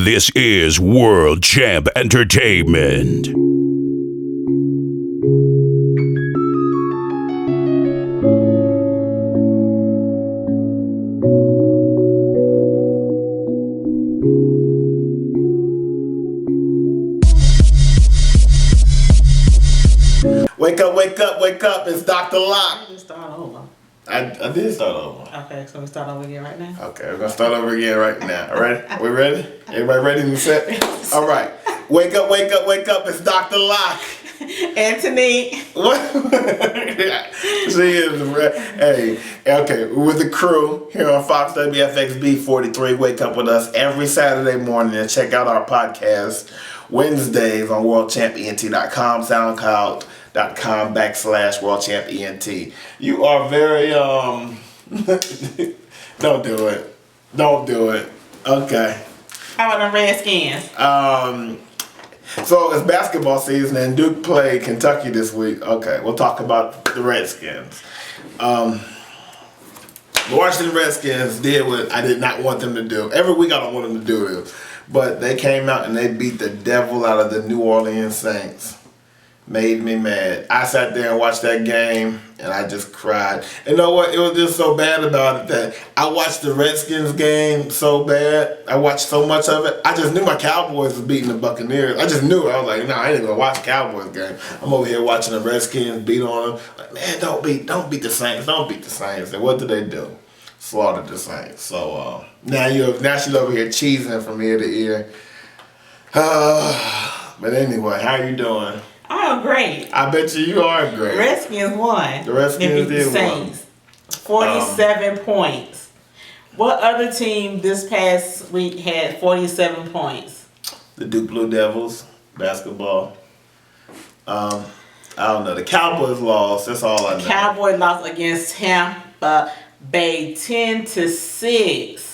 This is World Champ Entertainment. Wake up, wake up, wake up. It's Dr. Locke. You start over. I did start over. Okay, so we start over again right now? Okay, we're going to start over again right now. Ready? We ready? Everybody ready and set? All right. Wake up, wake up, wake up. It's Dr. Locke. Anthony. What? She is, hey, okay, we're with the crew here on Fox WFXB 43. Wake up with us every Saturday morning and check out our podcast Wednesdays on worldchampent.com, soundcloud.com/worldchampent. You are very, don't do it. Don't do it. Okay. How about the Redskins? So it's basketball season and Duke played Kentucky this week. Okay, we'll talk about the Redskins. The Washington Redskins did what I did not want them to do. Every week I don't want them to do this. But they came out and they beat the devil out of the New Orleans Saints. Made me mad. I sat there and watched that game and I just cried. You know what? It was just so bad about it that I watched the Redskins game so bad. I watched so much of it. I just knew my Cowboys was beating the Buccaneers. I just knew it. I was like, no, I ain't gonna watch the Cowboys game. I'm over here watching the Redskins beat on them. Like, man, don't beat the Saints. Don't beat the Saints. And what did they do? Slaughtered the Saints. So now she's over here cheesing from ear to ear. But anyway, how you doing? I'm great. I bet you are great. Redskins won. The Redskins They beat the Saints. 47 points. What other team this past week had 47 points? The Duke Blue Devils, basketball. I don't know. The Cowboys lost. That's all I know. Cowboys lost against Tampa Bay 10-6.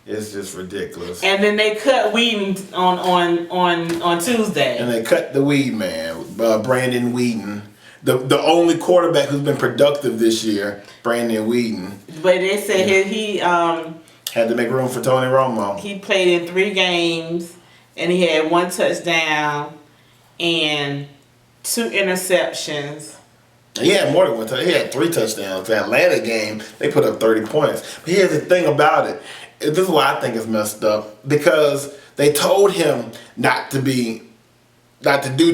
It's just ridiculous. And then they cut Whedon on Tuesday. And they cut the weed man, Brandon Whedon. The only quarterback who's been productive this year, Brandon Whedon. But they said he had to make room for Tony Romo. He played in 3 games and he had 1 touchdown and 2 interceptions. He had more than 1 touchdown. He had 3 touchdowns. The Atlanta game, they put up 30 points. But here's the thing about it. This is why I think it's messed up. Because they told him not to do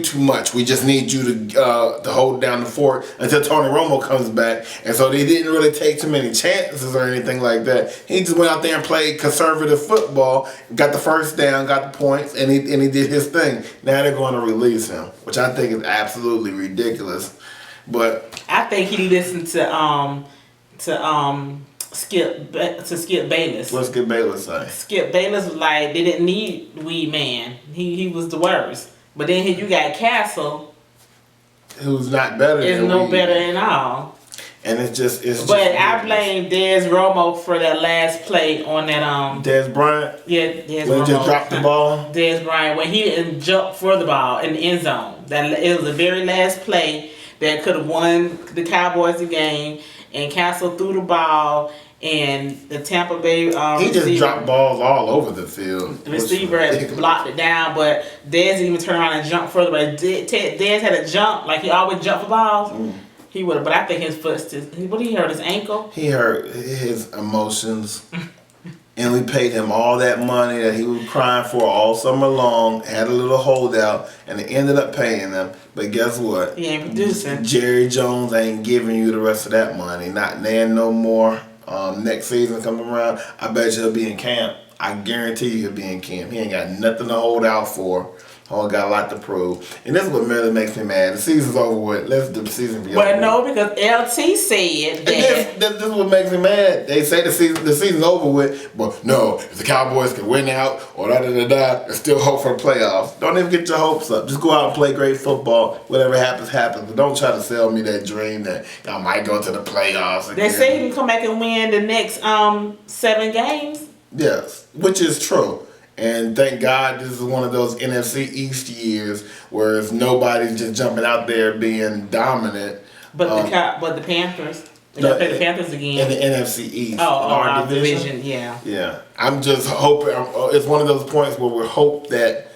too much. We just need you to hold down the fort until Tony Romo comes back. And so they didn't really take too many chances or anything like that. He just went out there and played conservative football, got the first down, got the points, and he did his thing. Now they're going to release him, which I think is absolutely ridiculous. But I think he listened to Skip Bayless. What's Skip Bayless say? Skip Bayless was like, they didn't need Weed Man. He was the worst. But then here you got Castle, who's not better. Is than no Weed better Man. at all. And it's just. But I blame Dez Romo for that last play on that Dez Bryant. Yeah, Dez when Romo. He just dropped the ball. Dez Bryant when he didn't jump for the ball in the end zone. It was the very last play that could have won the Cowboys the game, and Castle threw the ball, and the Tampa Bay he just dropped balls all over the field. The receiver had blocked it down, but Dez didn't even turn around and jump further. But Dez had a jump, like he always jumped for balls. He would have, but I think his foot, what did he hurt? His ankle? He hurt his emotions. And we paid him all that money that he was crying for all summer long, had a little holdout, and they ended up paying him. But guess what? He ain't producing. Jerry Jones ain't giving you the rest of that money. Not then no more. Next season coming around, I bet you he'll be in camp. I guarantee you he'll be in camp. He ain't got nothing to hold out for. Oh, got a lot to prove. And this is what really makes me mad. The season's over with. Let the season be over. Well, no, because LT said that. This is what makes me mad. They say the season's over with, but no, if the Cowboys can win out or there's still hope for the playoffs. Don't even get your hopes up. Just go out and play great football. Whatever happens, happens. But don't try to sell me that dream that y'all might go to the playoffs again. They say he can come back and win the next 7 games. Yes, which is true. And thank God this is one of those NFC East years where nobody's just jumping out there being dominant. But the Panthers. They're gonna play the Panthers again. In the NFC East. In our division, yeah. Yeah. I'm just hoping, it's one of those points where we hope that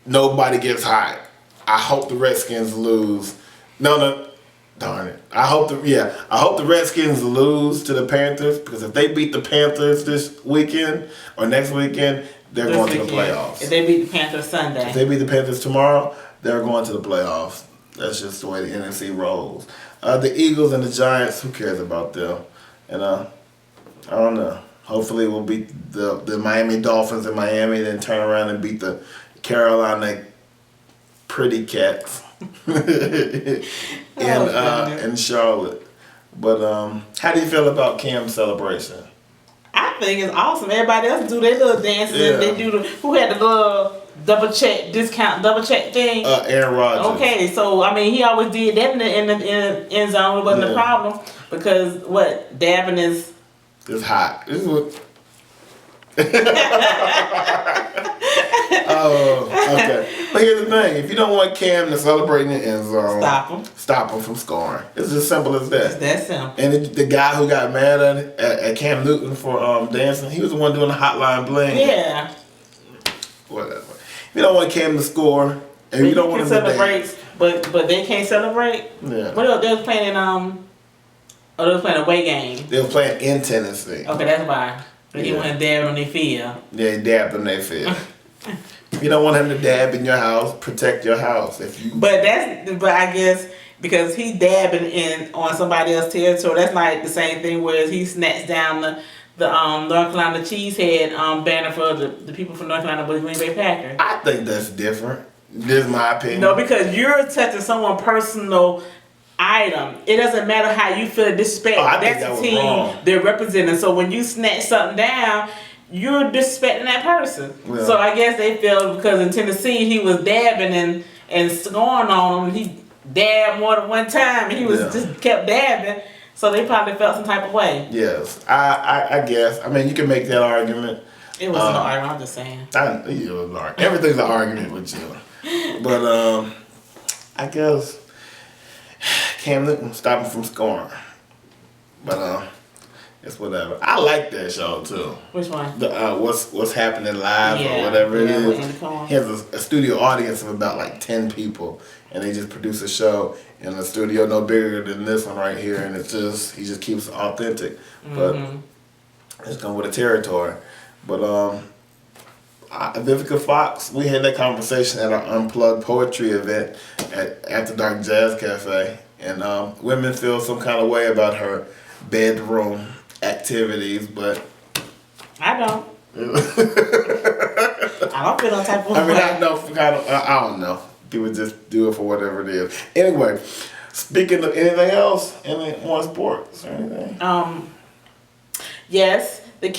nobody gets hot. I hope the Redskins lose. No, darn it. I hope the Redskins lose to the Panthers, because if they beat the Panthers this weekend or next weekend, they're going to the playoffs. If they beat the Panthers Sunday. If they beat the Panthers tomorrow, they're going to the playoffs. That's just the way the NFC rolls. The Eagles and the Giants, who cares about them? And I don't know. Hopefully we'll beat the Miami Dolphins in Miami, then turn around and beat the Carolina Pretty Cats in Charlotte. But how do you feel about Cam's celebration? I think it's awesome. Everybody else do their little dances. Yeah. They do who had the little double check thing? Aaron Rodgers. Okay, so I mean he always did that in the end zone. It wasn't a problem because dabbing is. It's hot. This is what. Oh, okay. But here's the thing: if you don't want Cam to celebrate in the end zone, stop him from scoring. It's as simple as that. It's that simple. And the guy who got mad at Cam Newton for dancing, he was the one doing the hotline bling. Yeah. Whatever. If you don't want Cam to score, and you don't want him to dance, but they can't celebrate. Yeah. What else? They was playing they was playing a away game. They were playing in Tennessee. Okay, that's why. But he went dabbing on their field. Yeah, he dabbed on their field. If you don't want him to dab in your house, protect your house. But I guess because he dabbing on somebody else's territory, that's like the same thing. Whereas he snatched down the North Carolina Cheesehead banner for the people from North Carolina, but Green Bay Packers. I think that's different. This is my opinion. No, because you're touching someone's personal item. It doesn't matter how you feel disrespect. That's the team they're representing. So when you snatch something down, you're disrespecting that person. Yeah. So I guess they feel because in Tennessee he was dabbing and scoring on them. He dabbed more than one time and he was just kept dabbing. So they probably felt some type of way. Yes, I guess. I mean, you can make that argument. It wasn't an argument. I'm just saying. Everything's an argument with you. But I guess Cam Newton stopped him from scoring. But it's whatever. I like that show too. Which one? The what's happening live or whatever it is. He has a studio audience of about like 10 people, and they just produce a show in a studio no bigger than this one right here, and he just keeps it authentic, but it's come with a territory. But Vivica Fox, we had that conversation at our Unplugged Poetry event at After Dark Jazz Cafe, and women feel some kind of way about her bedroom activities, but I don't. I don't feel no type of way. I mean, I don't know. People just do it for whatever it is. Anyway, speaking of anything else, any more sports or anything? Yes, the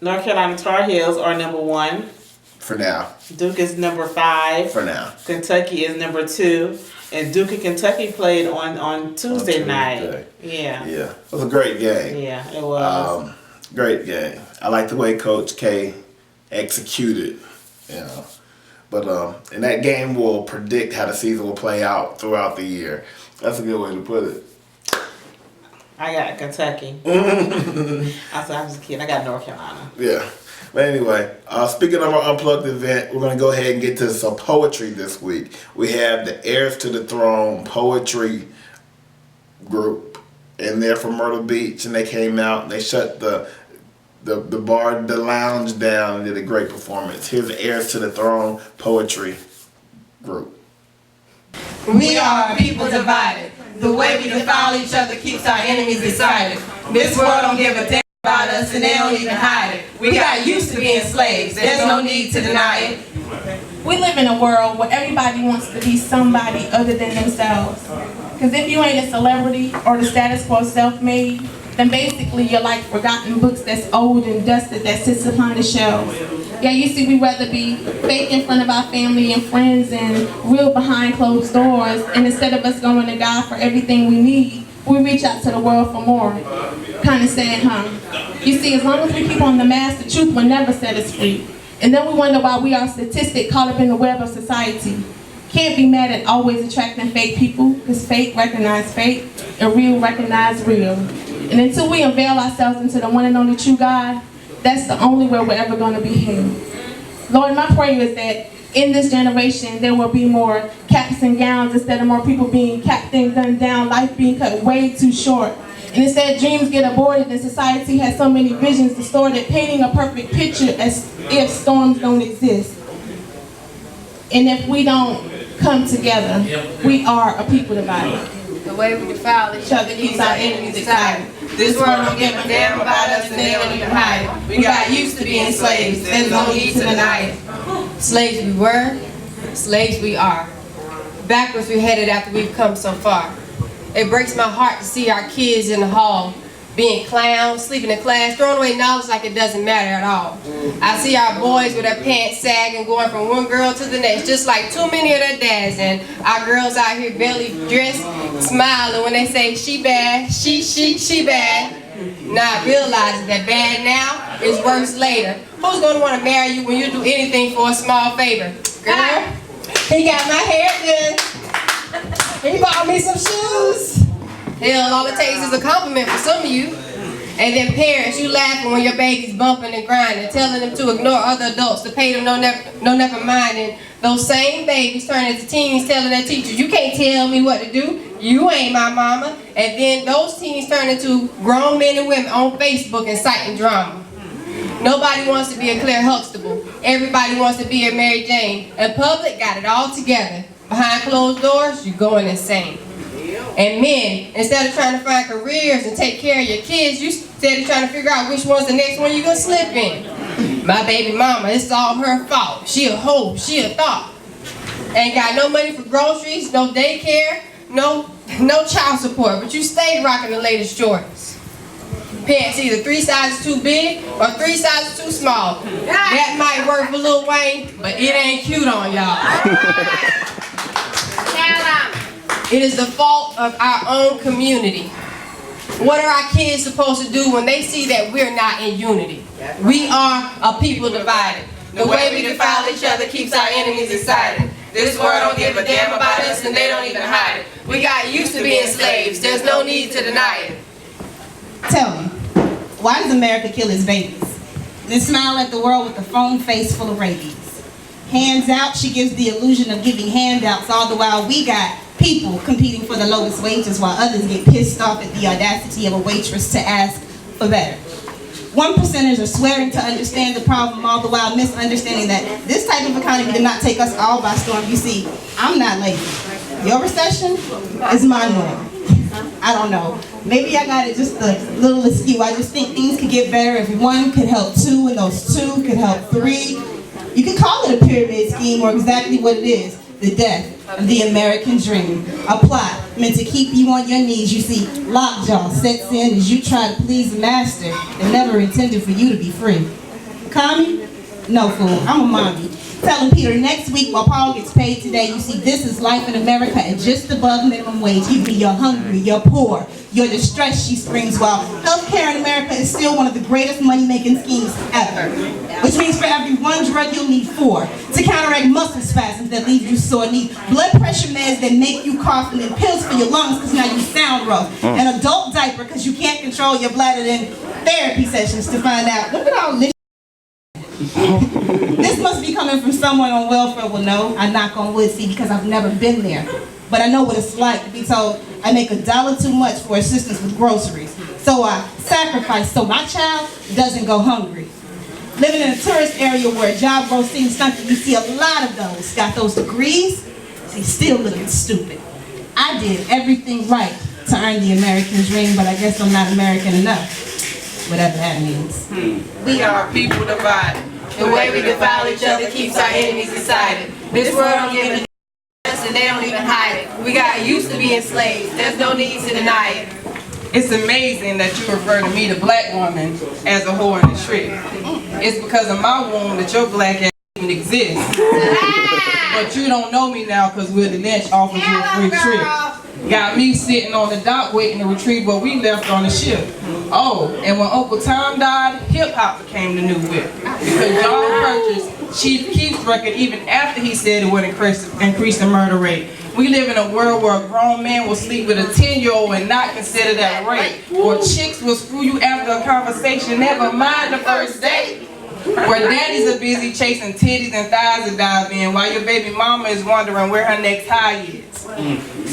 North Carolina Tar Heels are number 1. For now. Duke is number 5. For now. Kentucky is number 2. And Duke and Kentucky played on Tuesday night. Yeah. Yeah. It was a great game. Yeah, it was. Great game. I like the way Coach K executed, But and that game will predict how the season will play out throughout the year. That's a good way to put it. I got Kentucky. I'm just kidding. I got North Carolina. Yeah. But anyway, speaking of our Unplugged event, we're going to go ahead and get to some poetry this week. We have the Heirs to the Throne poetry group, and they're from Myrtle Beach, and they came out and they shut the bar, the lounge down, and did a great performance. Here's the Heirs to the Throne poetry group. We are a people divided. The way we defile each other keeps our enemies excited. This world don't give a damn about us and they don't even hide it. We got used to being slaves. There's no need to deny it. We live in a world where everybody wants to be somebody other than themselves. Because if you ain't a celebrity or the status quo self-made, then basically you're like forgotten books that's old and dusted that sits upon the shelves. Yeah, you see, we'd rather be fake in front of our family and friends and real behind closed doors. And instead of us going to God for everything we need, we reach out to the world for more. Kind of sad, huh? You see, as long as we keep on the mask, the truth will never set us free. And then we wonder why we are statistic caught up in the web of society. Can't be mad at always attracting fake people, because fake recognize fake, and real recognize real. And until we unveil ourselves into the one and only true God, that's the only way we're ever going to be held. Lord, my prayer is that in this generation, there will be more caps and gowns instead of more people being capped and gunned down, life being cut way too short. And instead, dreams get aborted and society has so many visions distorted, painting a perfect picture as if storms don't exist. And if we don't come together, we are a people divided. The way we defile each other keeps our enemies excited. This world don't give a damn about us and they don't even hide it. We got used to being slaves, there's no need to deny it. Slaves we were, slaves we are. Backwards we're headed after we've come so far. It breaks my heart to see our kids in the hall being clowns, sleeping in class, throwing away knowledge like it doesn't matter at all. I see our boys with their pants sagging, going from one girl to the next, just like too many of their dads, and our girls out here barely dressed, smiling when they say, she bad, she bad. Not realizing that bad now is worse later. Who's gonna wanna marry you when you do anything for a small favor? Girl, he got my hair done. He bought me some shoes. Hell, all it takes is a compliment for some of you. And then parents, you laughing when your baby's bumping and grinding, telling them to ignore other adults, to pay them no never mind. And those same babies turn into teens telling their teachers, you can't tell me what to do, you ain't my mama. And then those teens turn into grown men and women on Facebook inciting drama. Nobody wants to be a Claire Huxtable. Everybody wants to be a Mary Jane. And public got it all together. Behind closed doors, you're going insane. And men, instead of trying to find careers and take care of your kids, you instead of trying to figure out which one's the next one you're gonna slip in. My baby mama, it's all her fault. She a hoe, she a thought. Ain't got no money for groceries, no daycare, no child support, but you stay rocking the latest Jordans. Pants either 3 sizes too big or 3 sizes too small. That might work for Lil Wayne, but it ain't cute on y'all. It is the fault of our own community. What are our kids supposed to do when they see that we're not in unity? We are a people divided. The way we defile each other keeps our enemies excited. This world don't give a damn about us and they don't even hide it. We got used to being slaves. There's no need to deny it. Tell me, why does America kill its babies? Then smile at the world with a phone face full of rabies. Hands out, she gives the illusion of giving handouts, all the while we got people competing for the lowest wages while others get pissed off at the audacity of a waitress to ask for better. 1%ers are swearing to understand the problem, all the while misunderstanding that this type of economy did not take us all by storm. You see, I'm not lazy. Your recession is my norm. I don't know. Maybe I got it just a little askew. I just think things could get better if one could help two and those two could help three. You could call it a pyramid scheme or exactly what it is. The death of the American dream. A plot meant to keep you on your knees. You see, lockjaw sets in as you try to please the master that never intended for you to be free. Commie? No, fool. I'm a mommy. Telling Peter next week while Paul gets paid today, you see, this is life in America at just above minimum wage. Even you're hungry, you're poor, you're distressed, she screams, while healthcare in America is still one of the greatest money-making schemes ever. Which means for every one drug, you'll need 4 to counteract muscle spasms that leave you sore. Need blood pressure meds that make you cough, and then pills for your lungs because now you sound rough. An adult diaper because you can't control your bladder, then therapy sessions to find out, look at all this. This must be coming from someone on welfare. Well, no, I knock on wood, see, because I've never been there. But I know what it's like to be told I make $1 too much for assistance with groceries. So I sacrifice so my child doesn't go hungry. Living in a tourist area where a job growth seems stunted, you see a lot of those got those degrees, they still looking stupid. I did everything right to earn the American dream, but I guess I'm not American enough. Whatever that means. We are people divided. The way we defile each other keeps our enemies excited. This world don't give a damn us and they don't even hide it. We got used to being slaves. There's no need to deny it. It's amazing that you refer to me, the black woman, as a whore and a trick. It's because of my womb that your black ass even exists. But you don't know me now because Will the Lynch offers you a free trip. Got me sitting on the dock waiting to retrieve what we left on the ship. Oh, and when Uncle Tom died, hip-hop became the new whip. Because y'all purchased Chief Keef's record even after he said it would increase the murder rate. We live in a world where a grown man will sleep with a 10-year-old and not consider that rape. Or chicks will screw you after a conversation, never mind the first date. Where daddies are busy chasing titties and thighs to dive in while your baby mama is wondering where her next high is.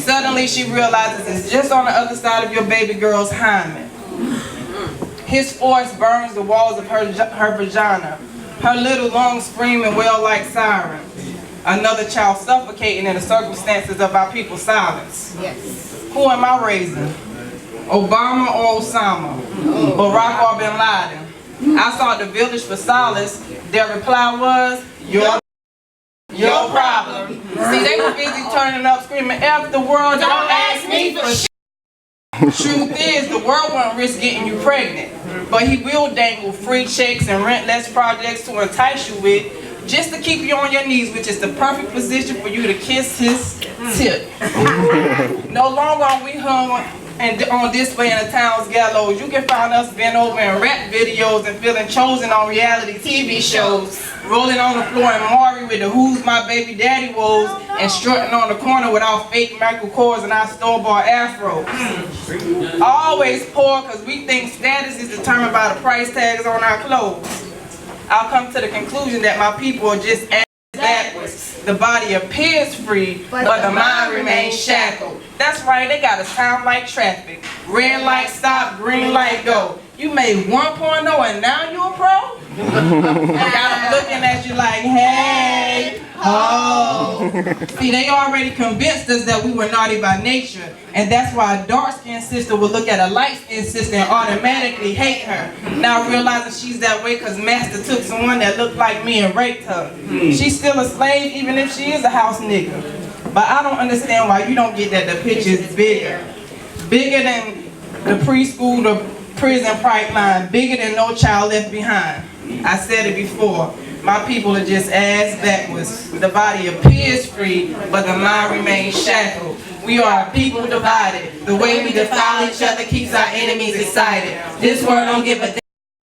Suddenly she realizes it's just on the other side of your baby girl's hymen. His force burns the walls of her vagina. Her little lungs scream and wail like sirens. Another child suffocating in the circumstances of our people's silence. Yes. Who am I raising? Obama or Osama? Barack or Bin Laden? I sought the village for solace. Their reply was, your problem. See, they were busy turning up screaming, F the world, don't ask me for shit. Truth is, the world won't risk getting you pregnant, but he will dangle free checks and rentless projects to entice you with, just to keep you on your knees, which is the perfect position for you to kiss his tip. No longer are we hung and on display in the town's gallows. You can find us bent over in rap videos and feeling chosen on reality TV shows, rolling on the floor in Maury with the Who's My Baby Daddy woes, and strutting on the corner with our fake Michael Kors and our store-bought afros. Always poor because we think status is determined by the price tags on our clothes. I'll come to the conclusion that my people are just ass backwards. The body appears free, but the mind remains shackled. That's right, they got us time like traffic. Red light stop, green light go. You made 1.0 and now you a pro? I got them looking at you like, hey, oh. See, they already convinced us that we were naughty by nature. And that's why a dark-skinned sister would look at a light-skinned sister and automatically hate her. Now realizing she's that way because master took someone that looked like me and raped her. She's still a slave even if she is a house nigga. But I don't understand why you don't get that the picture is bigger. Bigger than the preschool, the prison pipeline, bigger than No Child Left Behind. I said it before, my people are just ass backwards. The body appears free, but the mind remains shackled. We are a people divided. The way we defile each other keeps our enemies excited. This world don't give a damn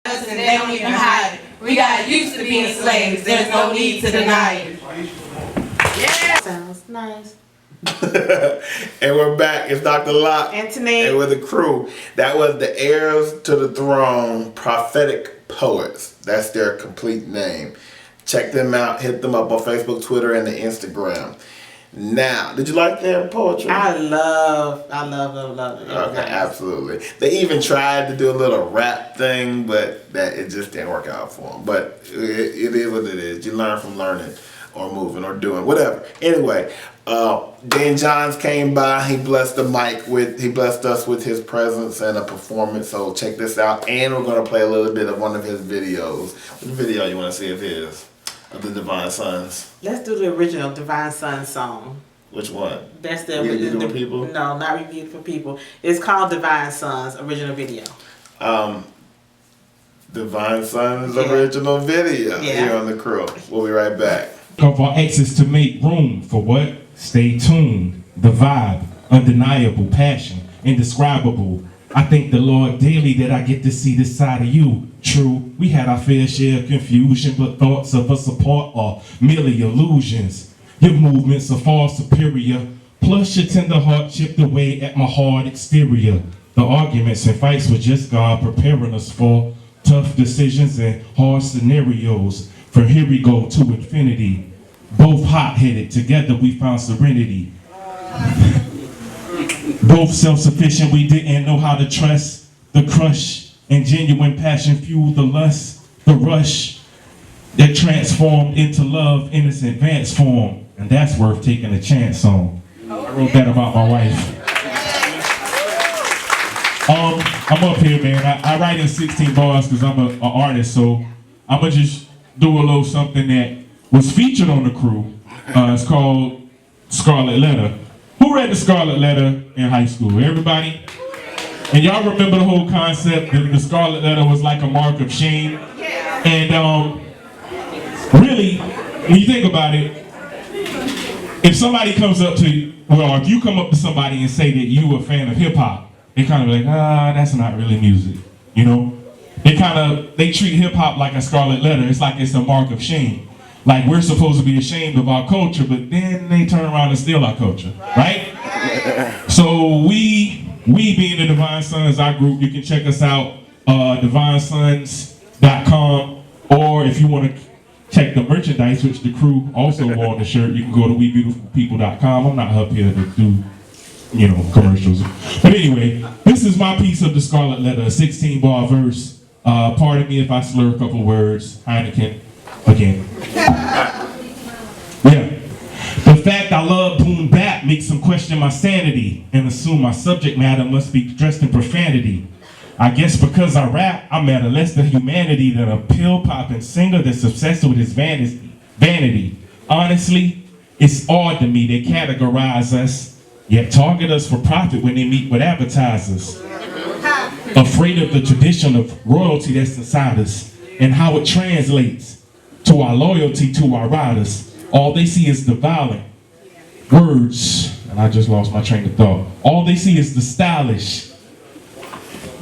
us and they don't even hide it. We got used to being slaves, there's no need to deny it. Yeah. Sounds nice. And we're back. It's Dr. Locke Anthony. and with the crew. That was the Heirs to the Throne Prophetic Poets. That's their complete name. Check them out. Hit them up on Facebook, Twitter, and the Instagram. Now, did you like their poetry? I love it. Okay, absolutely. They even tried to do a little rap thing, but it just didn't work out for them. But it is what it is. You learn from learning or moving or doing whatever. Anyway, Dan Johns came by. He blessed us with his presence and a performance. So check this out. And we're gonna play a little bit of one of his videos. What video you want to see of his? Of the Divine Sons. Let's do the original Divine Sons song. Which one? That's the Reviewed for People? No, not Reviewed for People. It's called Divine Sons original video. Divine Sons original video here on the Krew. We'll be right back. Of our exits to make room for what? Stay tuned. The vibe, undeniable, passion, indescribable. I thank the Lord daily that I get to see this side of you. True, we had our fair share of confusion, but thoughts of us apart are merely illusions. Your movements are far superior, plus your tender heart chipped away at my hard exterior. The arguments and fights were just God preparing us for tough decisions and hard scenarios. From here we go to infinity. Both hot-headed, together we found serenity. Both self-sufficient, we didn't know how to trust. The crush and genuine passion fueled the lust, the rush that transformed into love in its advanced form. And that's worth taking a chance on. I wrote that about my wife. I'm up here, man. I write in 16 bars because I'm an artist, so I'm going to just do a little something that was featured on the Krew. It's called Scarlet Letter. Who read the Scarlet Letter in high school? Everybody? And y'all remember the whole concept that the Scarlet Letter was like a mark of Sheen? And really, when you think about it, if somebody comes up to you, or if you come up to somebody and say that you a fan of hip hop, they kind of be like, that's not really music, you know? They treat hip hop like a Scarlet Letter. It's like it's a mark of Sheen. Like we're supposed to be ashamed of our culture, but then they turn around and steal our culture, right? So we being the Divine Sons, our group, you can check us out, divinesons.com, or if you want to check the merchandise, which the Krew also wore on the shirt, you can go to webeautifulpeople.com. I'm not up here to do, commercials. But anyway, this is my piece of the Scarlet Letter, a 16-bar verse. Pardon me if I slur a couple words. Heineken, again. Yeah. The fact I love boom bap makes them question my sanity and assume my subject matter must be dressed in profanity. I guess because I rap, I'm at a less than humanity than a pill-popping singer that's obsessed with his vanity. Honestly, it's odd to me they categorize us, yet target us for profit when they meet with advertisers. Afraid of the tradition of royalty that's inside us and how it translates to our loyalty to our riders. All they see is the violent words, and I just lost my train of thought. All they see is the stylish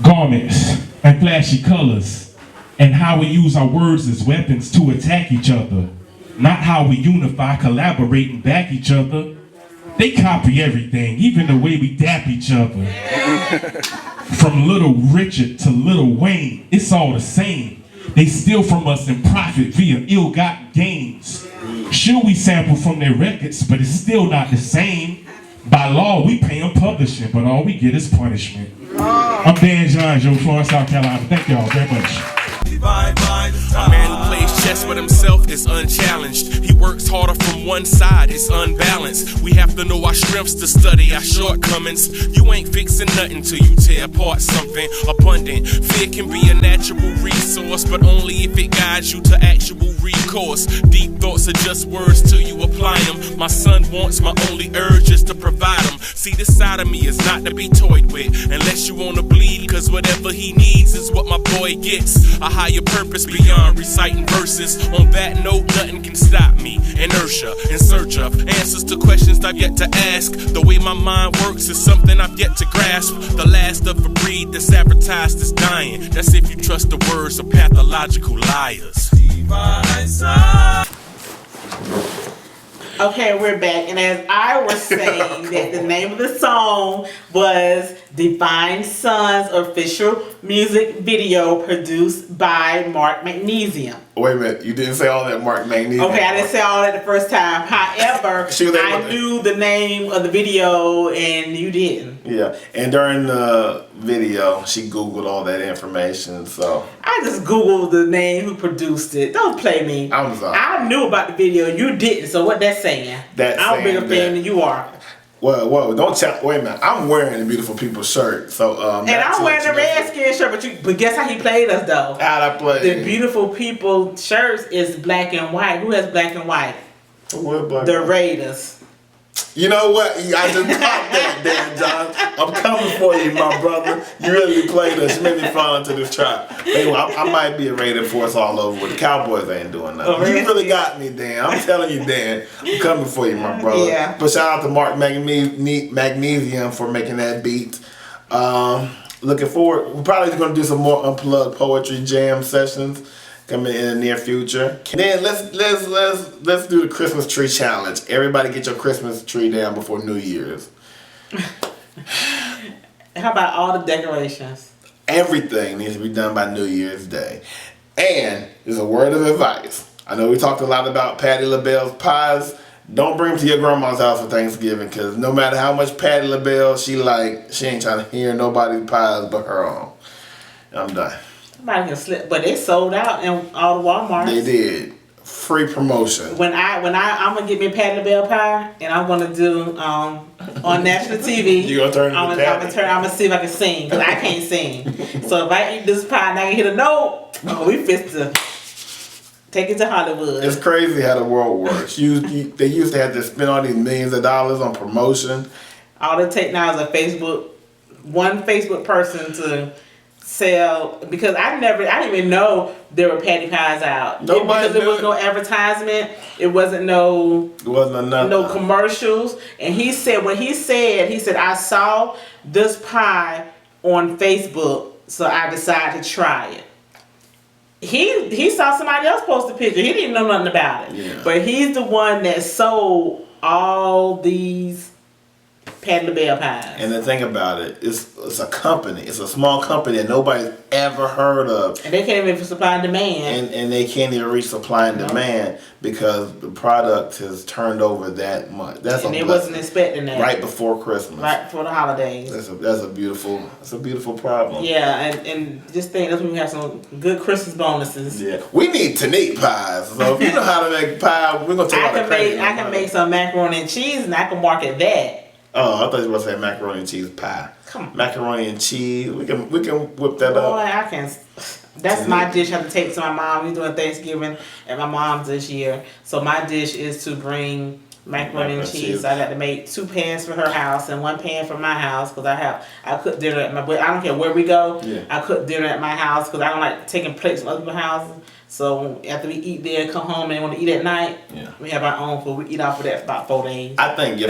garments and flashy colors, and how we use our words as weapons to attack each other. Not how we unify, collaborate, and back each other. They copy everything, even the way we dap each other. From Little Richard to Little Wayne, it's all the same. They steal from us and profit via ill-gotten gains. Sure, we sample from their records, but it's still not the same. By law, we pay them publishing, but all we get is punishment. I'm Dan John, Joe Florence, South Carolina. Thank y'all very much. A man who plays chess with himself is unchallenged. He works harder from one side, it's unbalanced. We have to know our strengths to study our shortcomings. You ain't fixing nothing till you tear apart something abundant. Fear can be a natural resource, but only if it guides you to actual recourse. Deep thoughts are just words till you apply them. My son wants, my only urge is to provide them. See, this side of me is not to be toyed with, unless you wanna bleed, cause whatever he needs is what my boy gets. A higher purpose beyond reciting verses. On that note, nothing can stop me. Inertia, in search of answers to questions I've yet to ask. The way my mind works is something I've yet to grasp. The last of a breed that's advertised as dying. That's if you trust the words of pathological liars. Okay, we're back, and as I was saying, that the name of the song was Divine Sons official music video produced by Mark Magnesium. Wait a minute, you didn't say all that, Mark Magnesium. Okay, I didn't say all that the first time. However, I knew the name of the video and you didn't. Yeah, and during the video, she Googled all that information, so. I just Googled the name who produced it. Don't play me. I'm sorry. I knew about the video, you didn't, so what that's saying? I'm a bigger fan than you are. Well, don't tell. Wait a minute. I'm wearing the Beautiful People shirt, so and I'm wearing the Redskin shirt, but guess how he played us though? How'd I play? The Beautiful People shirts is black and white. Who has black and white? What black? The Raiders. You know what? I just caught that, Dan John. I'm coming for you, my brother. You really played us. You made me fall into this trap. Anyway, I might be a Raider force all over, but the Cowboys ain't doing nothing. Oh, really? You really got me, Dan. I'm telling you, Dan. I'm coming for you, my brother. Yeah. But shout out to Mark Magnesium for making that beat. Looking forward. We're probably going to do some more unplugged poetry jam sessions coming in the near future. And then let's do the Christmas tree challenge. Everybody get your Christmas tree down before New Year's. How about all the decorations? Everything needs to be done by New Year's Day. And there's a word of advice. I know we talked a lot about Patti LaBelle's pies. Don't bring them to your grandma's house for Thanksgiving, because no matter how much Patti LaBelle she ain't trying to hear nobody's pies but her own. I'm done. Somebody can slip, but they sold out in all the Walmarts. They did. Free promotion. When I'm gonna get me a Patti LaBelle pie, and I'm gonna do on national TV. You gonna turn? I'm gonna see if I can sing, because I can't sing. So if I eat this pie and I can hit a note, we fit to take it to Hollywood. It's crazy how the world works. They used to have to spend all these millions of dollars on promotion. All it takes now is one Facebook person to sell, because I didn't even know there were patty pies out. Because there was no advertisement. It wasn't no commercials. And he said I saw this pie on Facebook, so I decided to try it. he saw somebody else post a picture. He didn't even know nothing about it. Yeah. But he's the one that sold all these Patti LaBelle pies. And the thing about it, it's a company. It's a small company that nobody's ever heard of. And they can't even supply and demand. And they can't even reach supply and demand because the product has turned over that much. That's and a they blessing. wasn't expecting that. Right before Christmas. Right before the holidays. That's a beautiful problem. Yeah, and just think that's when we have some good Christmas bonuses. Yeah. We need to eat pies. So if you know how to make pie, we're gonna take all the credit. I can make some macaroni and cheese and I can market that. Oh, I thought you were going to say macaroni and cheese pie. Come on. Macaroni and cheese. We can whip that Boy, up. I can. That's my dish. I have to take to my mom. We're doing Thanksgiving at my mom's this year. So my dish is to bring macaroni and cheese. So I got to make 2 pans for her house and 1 pan for my house because I cook dinner at my. I don't care where we go. Yeah. I cook dinner at my house because I don't like taking plates from other people's houses. So after we eat there, come home and want to eat at night, we have our own food. We eat off of that for about 4 days. I think your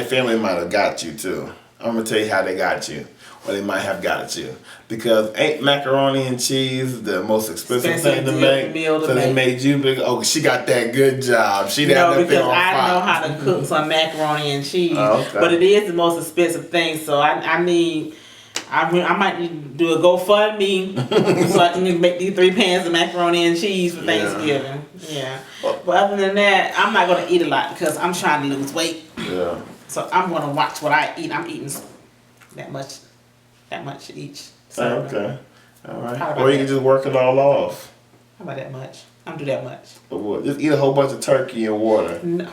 family might have got you too. I'm gonna tell you how they got you, or they might have got you, because ain't macaroni and cheese the most expensive thing to make? So they made you big. Oh, she got that good job. She No, that because on I fire. know how to cook some macaroni and cheese, Okay. but it is the most expensive thing. So I might need to do a GoFundMe so I can make these 3 pans of macaroni and cheese for Thanksgiving. Yeah. But other than that, I'm not gonna eat a lot because I'm trying to lose weight. Yeah. So I'm gonna watch what I eat. I'm eating that much each. So Okay. All right. How about Or you that? can just work it all off. How about that much? I'm do that much. But what? Just eat a whole bunch of turkey and water. No.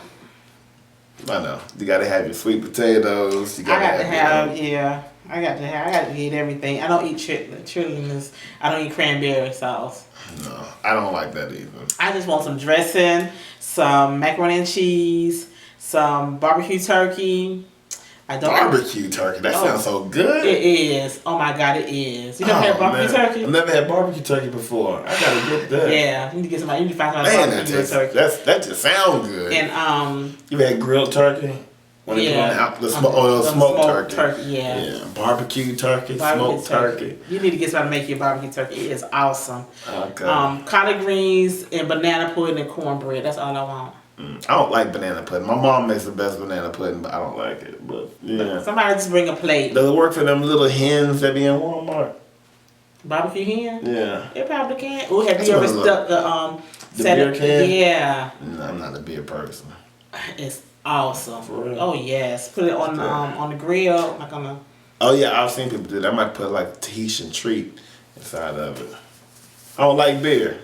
I know. You gotta have your sweet potatoes. You gotta I got to have your- I got to eat everything. I don't eat chitlins. I don't eat cranberry sauce. No, I don't like that either. I just want some dressing, some macaroni and cheese, some barbecue turkey. Barbecue turkey. That sounds so good. It is. Oh my God, it is. You never had barbecue turkey? I've never had barbecue turkey before. I gotta get that. Yeah, you need to get somebody. You need to find somebody Man, barbecue turkey. that just sounds good. And you had grilled turkey? When they put on the smoked turkey. Yeah. Barbecue turkey, smoked turkey. You need to get somebody to make your barbecue turkey. It is awesome. Okay. Collard greens and banana pudding and cornbread. That's all I want. I don't like banana pudding. My mom makes the best banana pudding, but I don't like it. But yeah. Somebody just bring a plate. Does it work for them little hens that be in Walmart? Barbecue hen? Yeah. It probably can. Oh, have you ever stuck the beer can? Yeah. No, I'm not a beer person. It's awesome. For real? Oh yes. Put it on the grill, like on the. Oh yeah, I've seen people do that. I might put like Tahitian treat inside of it. I don't like beer.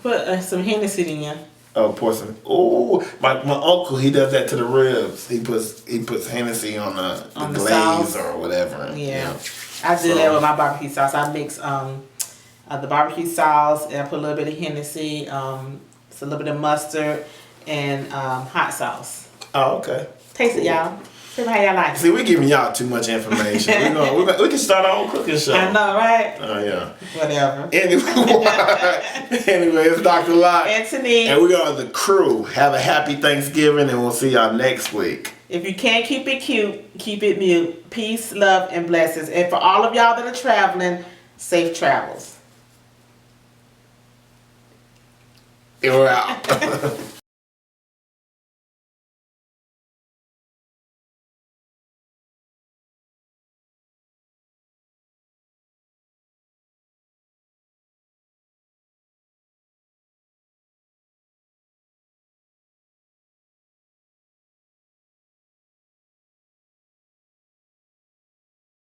Put some Hennessy in you. Oh, pour some. Oh, my uncle, he does that to the ribs. He puts Hennessy on the glaze sauce. or whatever. Yeah. I do that with my barbecue sauce. I mix the barbecue sauce and I put a little bit of Hennessy, it's a little bit of mustard and hot sauce. Oh, okay. Taste it, y'all. See how y'all like it. See, we're giving y'all too much information. We can start our own cooking show. I know, right? Oh, yeah. Whatever. Anyway, it's Dr. Locke. Anthony. And we are the Krew. Have a happy Thanksgiving, and we'll see y'all next week. If you can't keep it cute, keep it mute. Peace, love, and blessings. And for all of y'all that are traveling, safe travels. And we're out.